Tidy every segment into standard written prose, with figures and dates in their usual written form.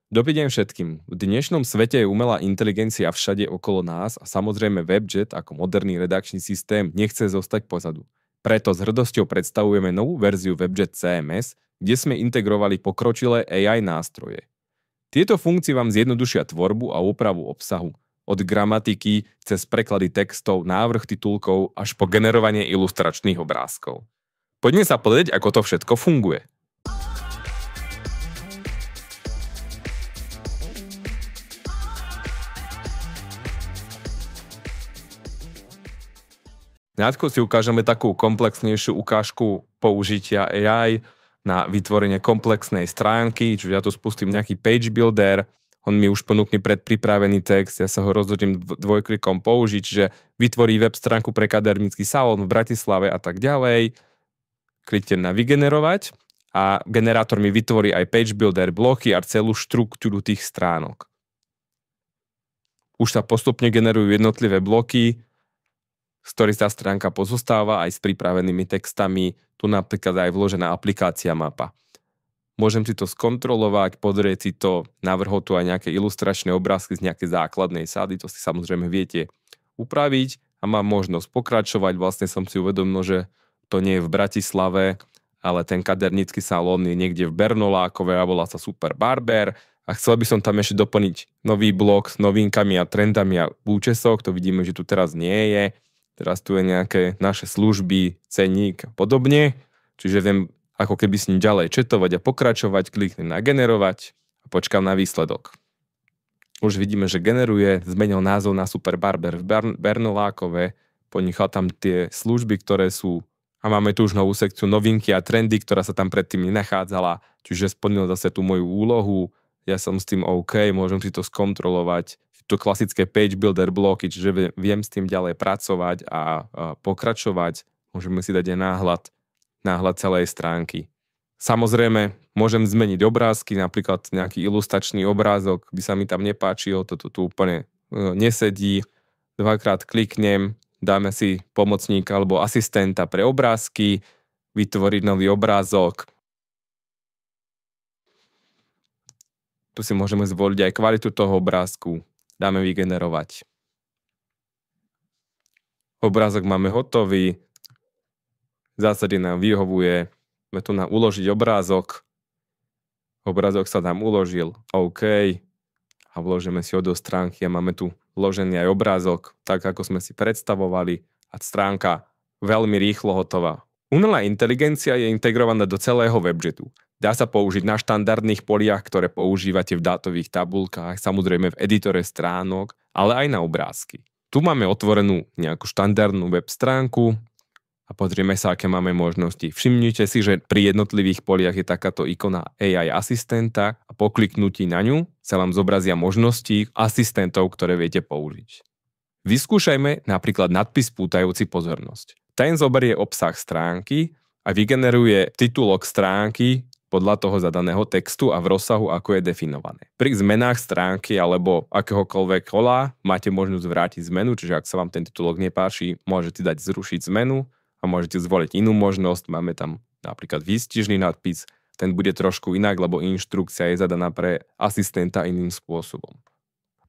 Dobrý deň všetkým. V dnešnom svete je umelá inteligencia všade okolo nás a samozrejme WebJet ako moderný redakčný systém nechce zostať pozadu. Preto s hrdosťou predstavujeme novú verziu WebJet CMS, kde sme integrovali pokročilé AI nástroje. Tieto funkcie vám zjednodušia tvorbu a úpravu obsahu. Od gramatiky cez preklady textov, návrh titulkov až po generovanie ilustračných obrázkov. Poďme sa pozrieť, ako to všetko funguje. Nátko si ukážeme takú komplexnejšiu ukážku použitia AI na vytvorenie komplexnej stránky, čiže ja tu spustím nejaký page builder, on mi už ponúkne predpripravený text, ja sa ho rozhodím dvojklikom použiť, čiže vytvorí web stránku pre kadernícky salón v Bratislave a tak ďalej. Kliknite na vygenerovať a generátor mi vytvorí aj page builder bloky a celú štruktúru tých stránok. Už sa postupne generujú jednotlivé bloky, z ktorých tá stránka pozostáva aj s pripravenými textami, tu napríklad aj vložená aplikácia mapa. Môžem si to skontrolovať, pozrieť si to, navrhol tu aj nejaké ilustračné obrázky z nejakej základnej sády, to si samozrejme viete upraviť a mám možnosť pokračovať. Vlastne som si uvedomil, že to nie je v Bratislave, ale ten kadernícky salón je niekde v Bernolákove a volá sa Super Barber a chcel by som tam ešte doplniť nový blok s novinkami a trendami a účesoch, to vidíme, že tu teraz nie je. Teraz tu je nejaké naše služby, cenník a podobne. Čiže viem ako keby s ním ďalej četovať a pokračovať, kliknem na generovať a počkám na výsledok. Už vidíme, že generuje, zmenil názov na Super Barber v Bernolákove, ponechal tam tie služby, ktoré sú a máme tu už novú sekciu novinky a trendy, ktorá sa tam predtým nenachádzala, čiže splnil zase tú moju úlohu, ja som s tým OK, môžem si to skontrolovať. To klasické page builder bloky, čiže viem s tým ďalej pracovať a pokračovať. Môžeme si dať aj náhľad celej stránky. Samozrejme, môžem zmeniť obrázky, napríklad nejaký ilustračný obrázok, by sa mi tam nepáčil, toto tu úplne nesedí. Dvakrát kliknem, dáme si pomocníka alebo asistenta pre obrázky, vytvoriť nový obrázok. Tu si môžeme zvoliť aj kvalitu toho obrázku. Dáme vygenerovať. Obrázok máme hotový. V zásade nám vyhovuje. Máme tu na uložiť obrázok. Obrázok sa nám uložil. OK. A vložíme si ho do stránky a máme tu vložený aj obrázok, tak ako sme si predstavovali. A stránka veľmi rýchlo hotová. Umelá inteligencia je integrovaná do celého WebJetu. Dá sa použiť na štandardných poliach, ktoré používate v dátových tabuľkách, samozrejme v editore stránok, ale aj na obrázky. Tu máme otvorenú nejakú štandardnú web stránku a pozrieme sa, aké máme možnosti. Všimnite si, že pri jednotlivých poliach je takáto ikona AI asistenta a po kliknutí na ňu sa vám zobrazia možnosti asistentov, ktoré viete použiť. Vyskúšajme napríklad nadpis pútajúci pozornosť. Ten zoberie obsah stránky a vygeneruje titulok stránky podľa toho zadaného textu a v rozsahu, ako je definované. Pri zmenách stránky alebo akéhokoľvek kola máte možnosť vrátiť zmenu, čiže ak sa vám ten titulok nepáči, môžete dať zrušiť zmenu a môžete zvoliť inú možnosť. Máme tam napríklad výstižný nadpis, ten bude trošku inak, lebo inštrukcia je zadaná pre asistenta iným spôsobom.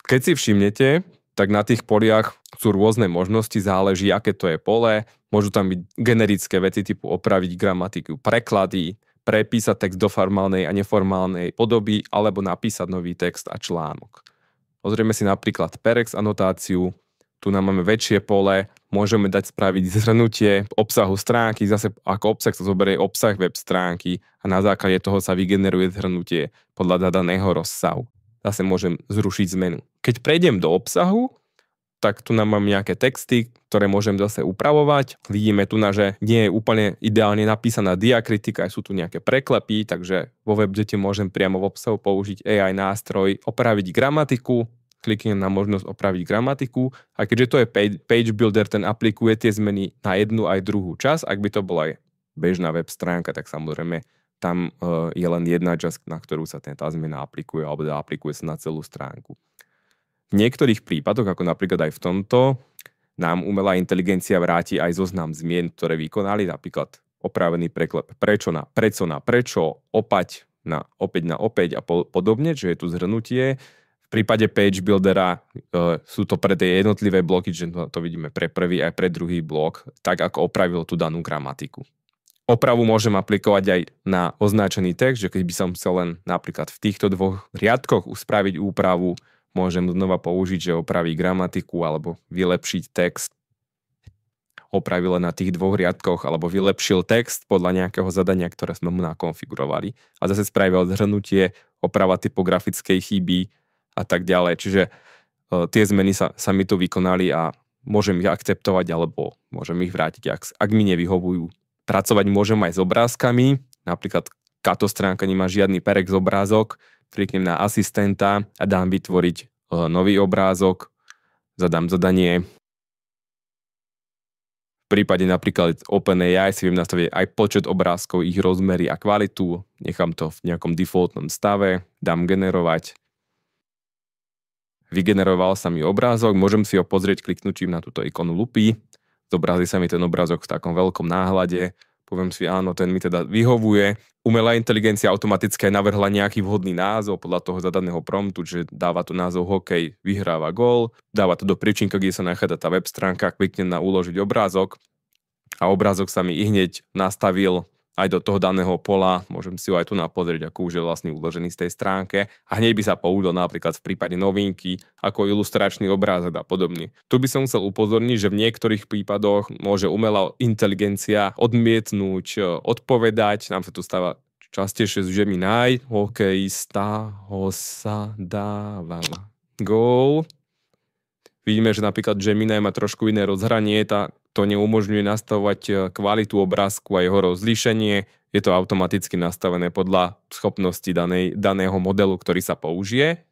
Keď si všimnete, tak na tých poliach sú rôzne možnosti, záleží, aké to je pole. Môžu tam byť generické veci typu opraviť gramatiku, preklady, prepísať text do formálnej a neformálnej podoby alebo napísať nový text a článok. Pozrieme si napríklad Perex anotáciu, tu nám máme väčšie pole, môžeme dať spraviť zhrnutie obsahu stránky, zase ako obsah sa zoberie obsah web stránky a na základe toho sa vygeneruje zhrnutie podľa daného rozsahu. Zase môžem zrušiť zmenu. Keď prejdem do obsahu, tak tu nám mám nejaké texty, ktoré môžem zase upravovať. Vidíme tu, že nie je úplne ideálne napísaná diakritika, sú tu nejaké preklepy, takže vo WebJete môžem priamo v obsahu použiť AI nástroj, opraviť gramatiku, kliknem na možnosť opraviť gramatiku a keďže to je page builder, ten aplikuje tie zmeny na jednu aj druhú časť. Ak by to bola aj bežná web stránka, tak samozrejme tam je len jedna časť, na ktorú sa tá zmena aplikuje, alebo aplikuje sa na celú stránku. V niektorých prípadoch, ako napríklad aj v tomto, nám umelá inteligencia vráti aj zoznam zmien, ktoré vykonali, napríklad opravený preklep prečo na prečo, opať opäť a podobne, že je tu zhrnutie. V prípade Page Buildera sú to pre tie jednotlivé bloky, že to vidíme pre prvý aj pre druhý blok, tak ako opravil tú danú gramatiku. Opravu môžem aplikovať aj na označený text, že keď by som chcel len napríklad v týchto dvoch riadkoch spraviť úpravu, môžem znova použiť, že opraví gramatiku alebo vylepšiť text. Opravil len na tých dvoch riadkoch alebo vylepšil text podľa nejakého zadania, ktoré sme mu nakonfigurovali. A zase spravil zhrnutie, oprava typografickej chyby a tak ďalej. Čiže tie zmeny sa mi tu vykonali a môžem ich akceptovať alebo môžem ich vrátiť, ak mi nevyhovujú. Pracovať môžem aj s obrázkami, napríklad táto stránka nemá žiadny perek z obrázok, kliknem na asistenta a dám vytvoriť nový obrázok, zadám zadanie. V prípade napríklad OpenAI si viem nastaviť aj počet obrázkov, ich rozmery a kvalitu, nechám to v nejakom defaultnom stave, dám generovať. Vygeneroval sa mi obrázok, môžem si ho pozrieť kliknutím na túto ikonu lupy. Zobrazí sa mi ten obrázok v takom veľkom náhľade. Poviem si, áno, ten mi teda vyhovuje. Umelá inteligencia automaticky navrhla nejaký vhodný názov podľa toho zadaného promptu, že dáva tu názov hokej, vyhráva gól, dáva to do príčinka, kde sa nachádza tá web stránka, kliknem na uložiť obrázok a obrázok sa mi hneď nastavil aj do toho daného pola, môžem si ho aj tu napozrieť, ako už je vlastne uložený z tej stránke a hneď by sa použil napríklad v prípade novinky ako ilustračný obrázok a podobne. Tu by som chcel upozorniť, že v niektorých prípadoch môže umelá inteligencia odmietnúť odpovedať, nám sa tu stáva častejšie z Gemini, hokejista ho sa dáva gól. Vidíme, že napríklad Gemini má trošku iné rozhranie, to neumožňuje nastavovať kvalitu obrázku a jeho rozlíšenie. Je to automaticky nastavené podľa schopnosti daného modelu, ktorý sa použije.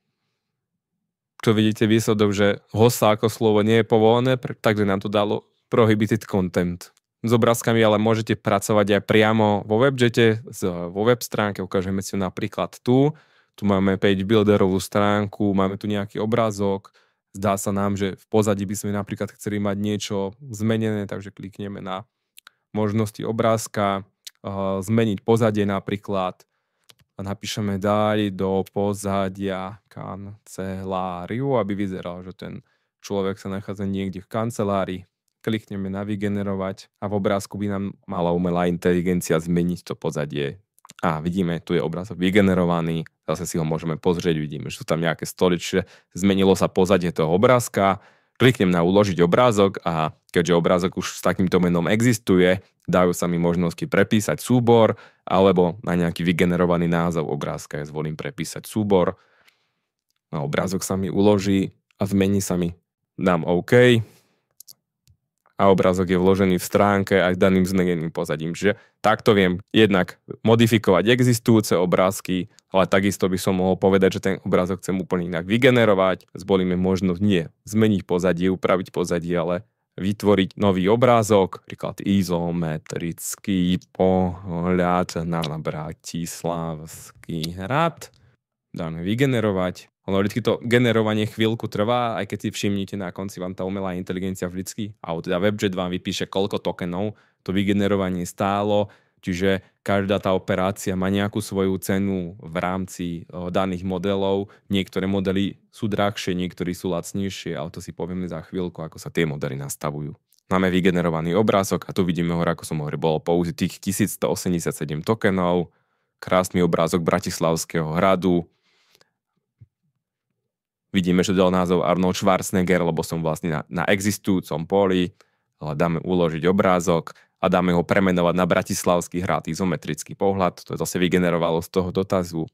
Čo vidíte výsledok, že hosa ako slovo nie je povolené, takže nám to dalo prohibited content. S obrázkami ale môžete pracovať aj priamo vo WebJete, vo web stránke, ukážeme si napríklad tu. Tu máme page builderovú stránku, máme tu nejaký obrázok. Zdá sa nám, že v pozadí by sme napríklad chceli mať niečo zmenené, takže klikneme na možnosti obrázka, zmeniť pozadie napríklad a napíšeme daj do pozadia kanceláriu, aby vyzeral, že ten človek sa nachádza niekde v kancelárii. Klikneme na vygenerovať a v obrázku by nám mala umelá inteligencia zmeniť to pozadie. A vidíme, tu je obrázok vygenerovaný, zase si ho môžeme pozrieť, vidíme, že sú tam nejaké stoličky, zmenilo sa pozadie toho obrázka, kliknem na uložiť obrázok a keďže obrázok už s takýmto menom existuje, dajú sa mi možnosti prepísať súbor alebo na nejaký vygenerovaný názov obrázka ja zvolím prepísať súbor a obrázok sa mi uloží a zmení sa mi, dám OK. A obrázok je vložený v stránke aj s daným zmeneným pozadím. Čiže takto viem jednak modifikovať existujúce obrázky, ale takisto by som mohol povedať, že ten obrázok chcem úplne inak vygenerovať. Zvolíme možnosť nie zmeniť pozadie, upraviť pozadie, ale vytvoriť nový obrázok, napríklad izometrický pohľad na Bratislavský hrad. Dáme vygenerovať. Ale vždy to generovanie chvíľku trvá, aj keď si všimnite na konci vám tá umelá inteligencia vždycky, alebo teda WebJet vám vypíše, koľko tokenov to vygenerovanie stálo, čiže každá tá operácia má nejakú svoju cenu v rámci daných modelov. Niektoré modely sú drahšie, niektorí sú lacnejšie, ale to si povieme za chvíľku, ako sa tie modely nastavujú. Máme vygenerovaný obrázok a tu vidíme hore, ako som hovoril, bolo použitých 1187 tokenov, krásny obrázok Bratislavského hradu. Vidíme, že dal názov Arnold Schwarzenegger, lebo som vlastne na existujúcom poli. Ale dáme uložiť obrázok a dáme ho premenovať na Bratislavský hrad, izometrický pohľad. To zase vygenerovalo z toho dotazu.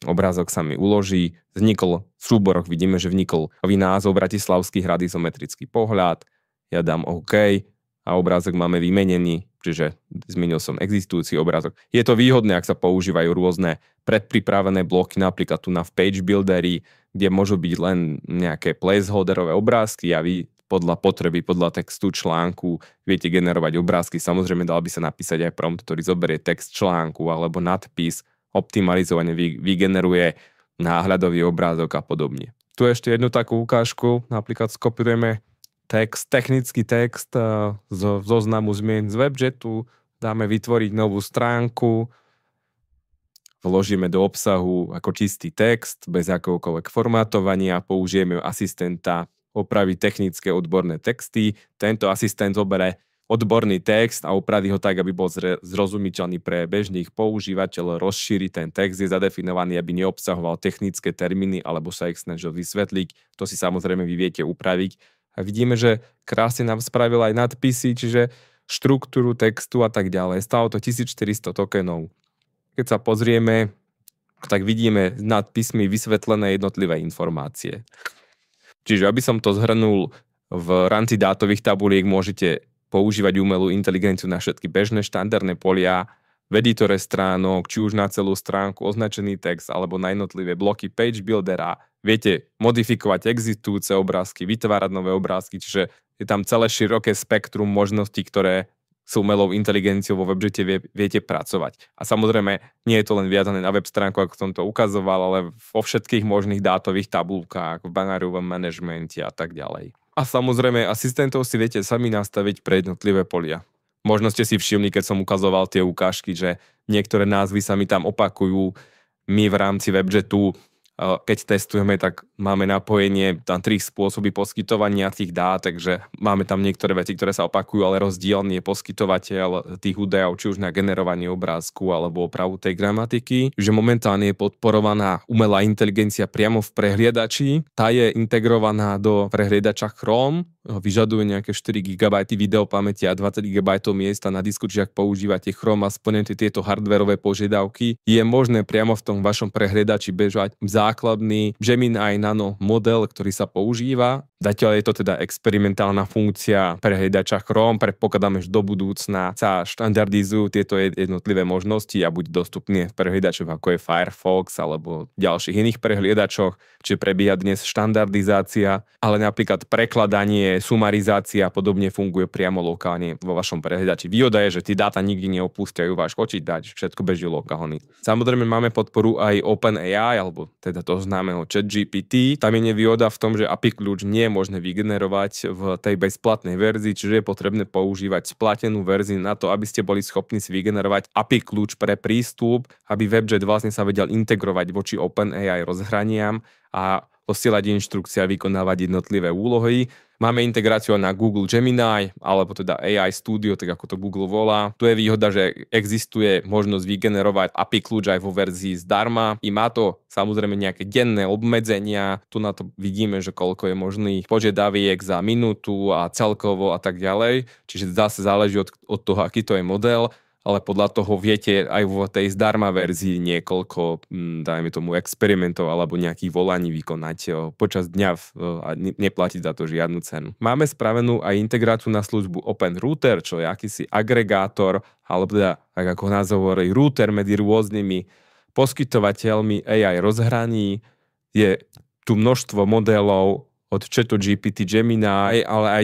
Obrázok sa mi uloží. Vznikol v súboroch, vidíme, že vznikol nový názov Bratislavský hrad, izometrický pohľad. Ja dám OK a obrázok máme vymenený, čiže zmenil som existujúci obrázok. Je to výhodné, ak sa používajú rôzne predpripravené bloky, napríklad tu na Page Builderi, kde môžu byť len nejaké placeholderové obrázky a vy podľa potreby, podľa textu článku viete generovať obrázky. Samozrejme, dal by sa napísať aj prompt, ktorý zoberie text článku alebo nadpis, optimalizovane vygeneruje náhľadový obrázok a podobne. Tu ešte jednu takú ukážku, napríklad skopírujeme technický text z zoznamu zmien z WebJetu, dáme vytvoriť novú stránku vložíme do obsahu ako čistý text, bez akéhokoľvek formátovania, použijeme asistenta opraviť technické odborné texty. Tento asistent zoberie odborný text a upraví ho tak, aby bol zrozumiteľný pre bežných používateľov, rozšíri ten text, je zadefinovaný, aby neobsahoval technické termíny alebo sa ich snažil vysvetliť. To si samozrejme vy viete upraviť. A vidíme, že krásne nám spravil aj nadpisy, čiže štruktúru textu a tak ďalej. Stalo to 1400 tokenov. Keď sa pozrieme, tak vidíme nadpismi vysvetlené jednotlivé informácie. Čiže aby som to zhrnul, v rámci dátových tabuliek môžete používať umelú inteligenciu na všetky bežné štandardné polia, v editore stránok, či už na celú stránku označený text alebo na jednotlivé bloky page buildera. Viete modifikovať existujúce obrázky, vytvárať nové obrázky, čiže je tam celé široké spektrum možností, ktoré s umelou inteligenciou vo WebJete viete pracovať. A samozrejme, nie je to len viazané na web stránku, ako som to ukazoval, ale vo všetkých možných dátových tabulkách, v banárovom manažmente a tak ďalej. A samozrejme, asistentov si viete sami nastaviť pre jednotlivé polia. Možno ste si všimli, keď som ukazoval tie ukážky, že niektoré názvy sa mi tam opakujú. My v rámci WebJetu, keď testujeme, tak máme napojenie na 3 spôsoby poskytovania tých dát, takže máme tam niektoré veci, ktoré sa opakujú, ale rozdielný je poskytovateľ tých údajov, či už na generovanie obrázku alebo opravu tej gramatiky. Že momentálne je podporovaná umelá inteligencia priamo v prehliadači. Tá je integrovaná do prehliadača Chrome, vyžaduje nejaké 4 GB videopamäti a 20 GB miesta na disku, čiže ak používate Chrome a splňujete tieto hardwareové požiadavky, je možné priamo v tom vašom prehliadači bežať základný Gemini Nano model, ktorý sa používa. Zatiaľ je to teda experimentálna funkcia prehliadača Chrome, predpokladáme, že do budúcna sa štandardizujú tieto jednotlivé možnosti a bude dostupné v prehliadačoch ako je Firefox alebo ďalších iných prehliadačoch, čiže prebieha dnes štandardizácia, ale napríklad prekladanie, sumarizácia a podobne funguje priamo lokálne vo vašom prehliadači. Výhoda je, že tie dáta nikdy neopúšťajú váš počítač, všetko beží lokálne. Samozrejme máme podporu aj OpenAI, alebo teda toho známeho ChatGPT. Tam je nevýhoda v tom, že API kľúč nie je možné vygenerovať v tej bezplatnej verzii, čiže je potrebné používať splatenú verziu na to, aby ste boli schopní si vygenerovať API kľúč pre prístup, aby WebJet vlastne sa vedel integrovať voči OpenAI rozhraniam a posielať inštrukcie a vykonávať jednotlivé úlohy. Máme integráciu na Google Gemini, alebo teda AI Studio, tak ako to Google volá. Tu je výhoda, že existuje možnosť vygenerovať API kľúč aj vo verzii zdarma. I má to samozrejme nejaké denné obmedzenia. Tu na to vidíme, že koľko je možných požiadaviek za minútu a celkovo a tak ďalej. Čiže zase záleží od toho, aký to je model. Ale podľa toho viete aj vo tej zdarma verzii niekoľko, dajme tomu, experimentov alebo nejakých volaní vykonať počas dňa a neplatiť za to žiadnu cenu. Máme spravenú aj integráciu na službu OpenRouter, čo je akýsi agregátor, alebo teda, ako názov hovorí, router medzi rôznymi poskytovateľmi AI rozhraní. Je tu množstvo modelov od ChatGPT, Gemini, ale aj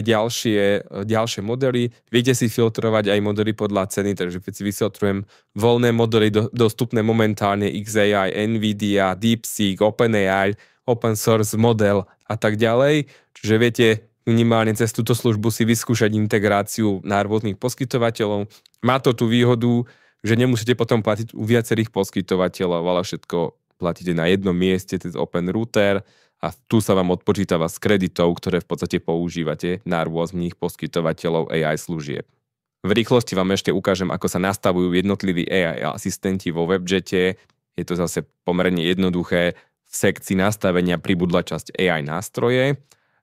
ďalšie modely. Viete si filtrovať aj modely podľa ceny, takže keď si vyfiltrujem voľné modely dostupné momentálne XAI, Nvidia, DeepSeek, OpenAI, open source model a tak ďalej. Čiže viete minimálne cez túto službu si vyskúšať integráciu na rôznych poskytovateľov. Má to tú výhodu, že nemusíte potom platiť u viacerých poskytovateľov, ale všetko platíte na jednom mieste, cez OpenRouter, a tu sa vám odpočítava z kreditov, ktoré v podstate používate na rôznych poskytovateľov AI služieb. V rýchlosti vám ešte ukážem, ako sa nastavujú jednotliví AI asistenti vo WebJete. Je to zase pomerne jednoduché. V sekcii nastavenia pribudla časť AI nástroje,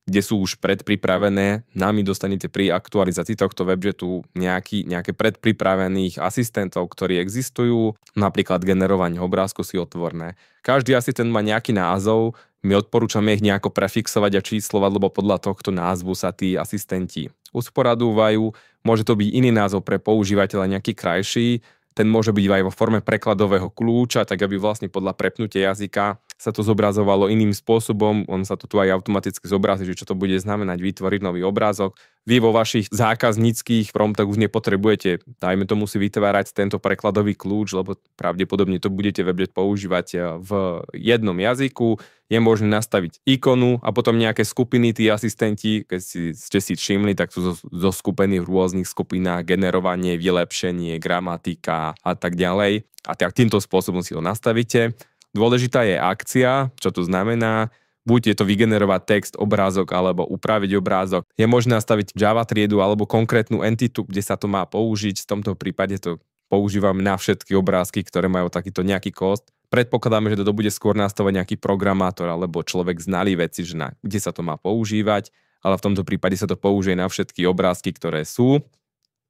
kde sú už predpripravené. Nami dostanete pri aktualizácii tohto WebJetu nejaké predpripravených asistentov, ktorí existujú. Napríklad generovanie obrázku si otvorné. Každý asistent má nejaký názov. My odporúčame ich nejako prefixovať a číslovať, lebo podľa tohto názvu sa tí asistenti usporadúvajú. Môže to byť iný názov pre používateľa, nejaký krajší. Ten môže byť aj vo forme prekladového kľúča, tak aby vlastne podľa prepnutia jazyka sa to zobrazovalo iným spôsobom, on sa to tu aj automaticky zobrazí, že čo to bude znamenať vytvoriť nový obrázok. Vy vo vašich zákazníckých promptoch už nepotrebujete, dajme tomu si vytvárať tento prekladový kľúč, lebo pravdepodobne to budete WebJet používať v jednom jazyku. Je možné nastaviť ikonu a potom nejaké skupiny, tí asistenti, keď ste si všimli, tak sú zoskupení v rôznych skupinách, generovanie, vylepšenie, gramatika a tak ďalej. A tak týmto spôsobom si ho nastavíte. Dôležitá je akcia, čo to znamená. Buď je to vygenerovať text, obrázok alebo upraviť obrázok. Je možné nastaviť Java triedu alebo konkrétnu entitu, kde sa to má použiť. V tomto prípade to používame na všetky obrázky, ktoré majú takýto nejaký cost. Predpokladáme, že to bude skôr nastavať nejaký programátor alebo človek znalý veci, že kde sa to má používať, ale v tomto prípade sa to použije na všetky obrázky, ktoré sú.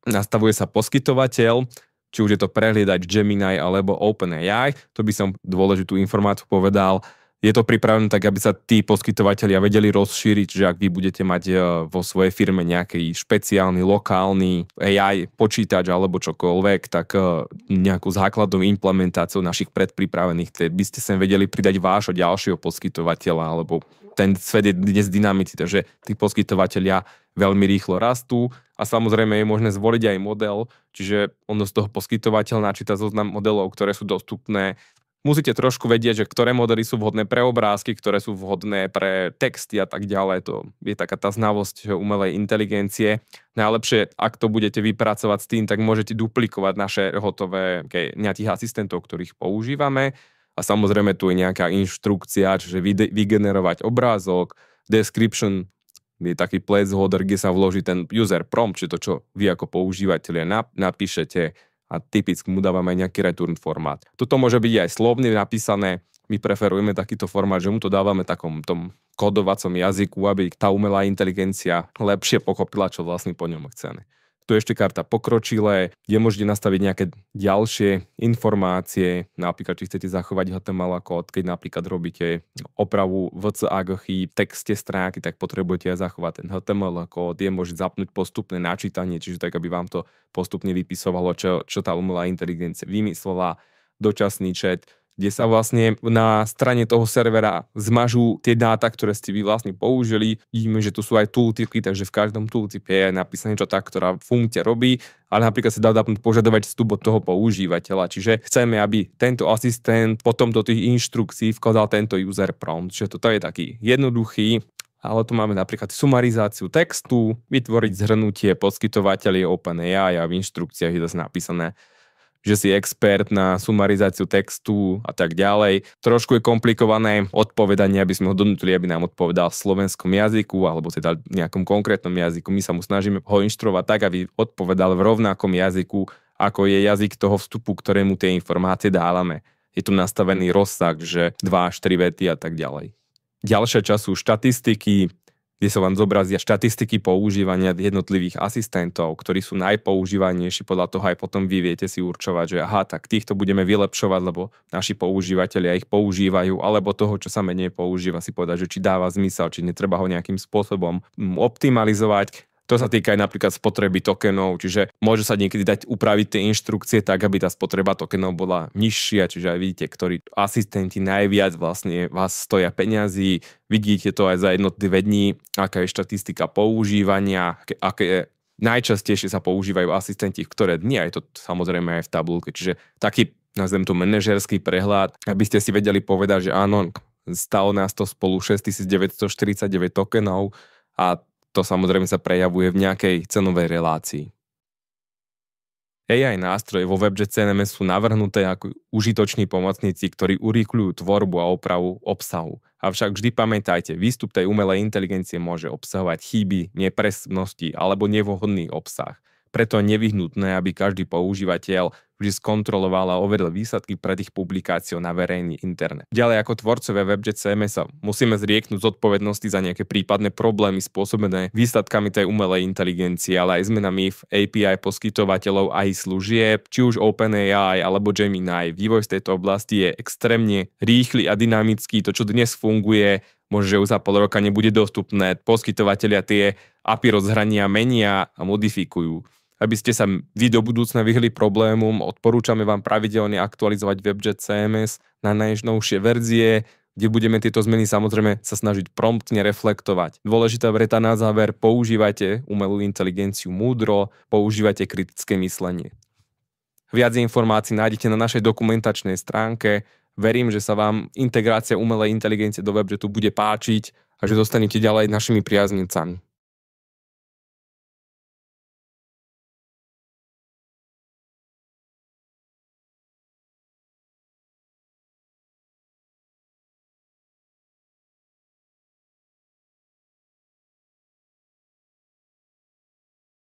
Nastavuje sa poskytovateľ, či už je to prehliadač Gemini alebo OpenAI. To by som dôležitú informáciu povedal. Je to pripravené tak, aby sa tí poskytovatelia vedeli rozšíriť, že ak vy budete mať vo svojej firme nejaký špeciálny, lokálny AI počítač alebo čokoľvek, tak nejakú základnú implementáciu našich predpripravených, by ste sem vedeli pridať vášho ďalšieho poskytovateľa, alebo ten svet je dnes dynamický, takže tí poskytovatelia veľmi rýchlo rastú a samozrejme je možné zvoliť aj model, čiže ono z toho poskytovateľ načíta zoznam modelov, ktoré sú dostupné. Musíte trošku vedieť, že ktoré modely sú vhodné pre obrázky, ktoré sú vhodné pre texty a tak ďalej. To je taká tá znalosť umelej inteligencie. Najlepšie, ak to budete vypracovať s tým, tak môžete duplikovať naše hotové nejakých asistentov, ktorých používame. A samozrejme tu je nejaká inštrukcia, čiže vygenerovať obrázok, description, je taký placeholder, kde sa vloží ten user prompt, čiže to, čo vy ako používateľia napíšete, a typicky mu dávame aj nejaký return formát. Toto môže byť aj slovne napísané, my preferujeme takýto formát, že mu to dávame takom tom kodovacom jazyku, aby tá umelá inteligencia lepšie pochopila, čo vlastne po ňom chceme. Tu je ešte karta pokročilé, kde môžete nastaviť nejaké ďalšie informácie, napríklad či chcete zachovať HTML kód, keď napríklad robíte opravu VCAG v texte stránky, tak potrebujete aj zachovať ten HTML kód, je môžete zapnúť postupné načítanie, čiže tak, aby vám to postupne vypisovalo, čo tá umelá inteligencia vymyslela, dočasný chat, kde sa vlastne na strane toho servera zmažú tie dáta, ktoré ste vy vlastne použili. Vidíme, že tu sú aj tooltipy, takže v každom tooltipe je napísané, čo tá, ktorá funkcia robí, ale napríklad sa dá požadovať vstup od toho používateľa. Čiže chceme, aby tento asistent potom do tých inštrukcií vkladal tento user prompt. Čiže toto je taký jednoduchý, ale tu máme napríklad sumarizáciu textu, vytvoriť zhrnutie poskytovateľi OpenAI a v inštrukciách je to napísané, že si expert na sumarizáciu textu a tak ďalej. Trošku je komplikované odpovedanie, aby sme ho donútili, aby nám odpovedal v slovenskom jazyku alebo teda v nejakom konkrétnom jazyku. My sa mu snažíme ho inštruovať tak, aby odpovedal v rovnakom jazyku, ako je jazyk toho vstupu, ktorému tie informácie dávame. Je tu nastavený rozsah, že 2 až 3 vety a tak ďalej. Ďalšia časť sú štatistiky, kde sa vám zobrazia štatistiky používania jednotlivých asistentov, ktorí sú najpoužívanejší, podľa toho aj potom vy viete si určovať, že aha, tak týchto budeme vylepšovať, lebo naši používateľia ich používajú, alebo toho, čo sa menej používa, si povedať, že či dáva zmysel, či netreba ho nejakým spôsobom optimalizovať. To sa týka aj napríklad spotreby tokenov, čiže môže sa niekedy dať upraviť tie inštrukcie tak, aby tá spotreba tokenov bola nižšia, čiže aj vidíte, ktorí asistenti najviac vlastne vás stoja peňazí, vidíte to aj za jednotlivé dní, aká je štatistika používania, aké najčastejšie sa používajú asistenti v ktoré dni, aj to samozrejme aj v tabulke, čiže taký, nazvem to manažerský prehľad, aby ste si vedeli povedať, že áno, stalo nás to spolu 6949 tokenov a to samozrejme sa prejavuje v nejakej cenovej relácii. AI nástroje vo WebJet CMS sú navrhnuté ako užitoční pomocníci, ktorí urýchľujú tvorbu a opravu obsahu. Avšak vždy pamätajte, výstup tej umelej inteligencie môže obsahovať chyby, nepresnosti alebo nevhodný obsah. Preto je nevyhnutné, aby každý používateľ vždy skontroloval a overil výsledky pred ich publikáciou na verejný internet. Ďalej ako tvorcovia WebJet CMS musíme zrieknúť zodpovednosti za nejaké prípadné problémy spôsobené výsledkami tej umelej inteligencie, ale aj zmenami v API poskytovateľov aj služieb, či už OpenAI alebo Gemini. Vývoj z tejto oblasti je extrémne rýchly a dynamický. To, čo dnes funguje, možno, že už za pol roka nebude dostupné. Poskytovateľia tie API rozhrania menia a modifikujú. Aby ste sa vy do budúcna vyhli problémom, odporúčame vám pravidelne aktualizovať WebJet CMS na najnovšie verzie. kde budeme tieto zmeny samozrejme sa snažiť promptne reflektovať. Dôležitá veta na záver, používajte umelú inteligenciu múdro, používajte kritické myslenie. Viac informácií nájdete na našej dokumentačnej stránke. Verím, že sa vám integrácia umelej inteligencie do WebJetu bude páčiť a že zostanete ďalej našimi priaznivcami.